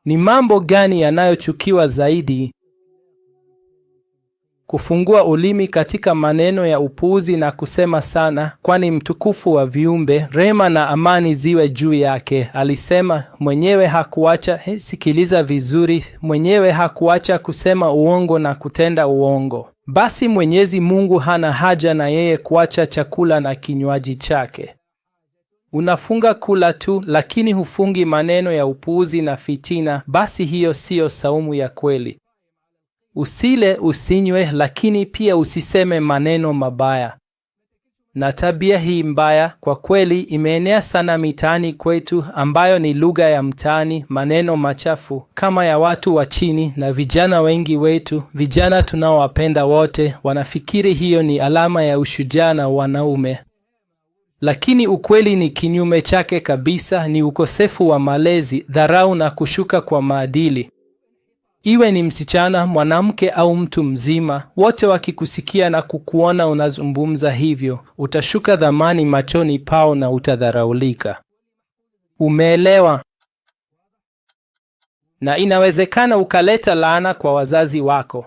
Ni mambo gani yanayochukiwa zaidi? Kufungua ulimi katika maneno ya upuuzi na kusema sana, kwani mtukufu wa viumbe, rehema na amani ziwe juu yake, alisema mwenyewe hakuacha. Sikiliza vizuri, mwenyewe hakuacha kusema uongo na kutenda uongo. Basi Mwenyezi Mungu hana haja na yeye kuacha chakula na kinywaji chake. Unafunga kula tu, lakini hufungi maneno ya upuuzi na fitina, basi hiyo siyo saumu ya kweli. Usile, usinywe, lakini pia usiseme maneno mabaya. Na tabia hii mbaya kwa kweli imeenea sana mitaani kwetu, ambayo ni lugha ya mtaani, maneno machafu kama ya watu wa chini, na vijana wengi wetu, vijana tunaowapenda wote, wanafikiri hiyo ni alama ya ushujaa na wanaume. Lakini ukweli ni kinyume chake kabisa, ni ukosefu wa malezi, dharau na kushuka kwa maadili. Iwe ni msichana, mwanamke au mtu mzima, wote wakikusikia na kukuona unazungumza hivyo, utashuka dhamani machoni pao na utadharaulika. Umeelewa? Na inawezekana ukaleta laana kwa wazazi wako.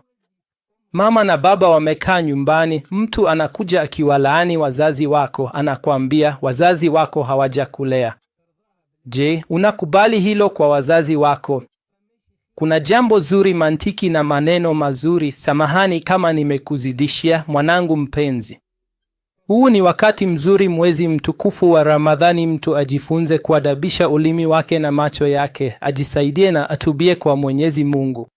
Mama na baba wamekaa nyumbani, mtu anakuja akiwalaani wazazi wako, anakuambia wazazi wako hawajakulea. Je, unakubali hilo kwa wazazi wako? Kuna jambo zuri, mantiki na maneno mazuri. Samahani kama nimekuzidishia, mwanangu mpenzi. Huu ni wakati mzuri, mwezi mtukufu wa Ramadhani, mtu ajifunze kuadabisha ulimi wake na macho yake, ajisaidie na atubie kwa Mwenyezi Mungu.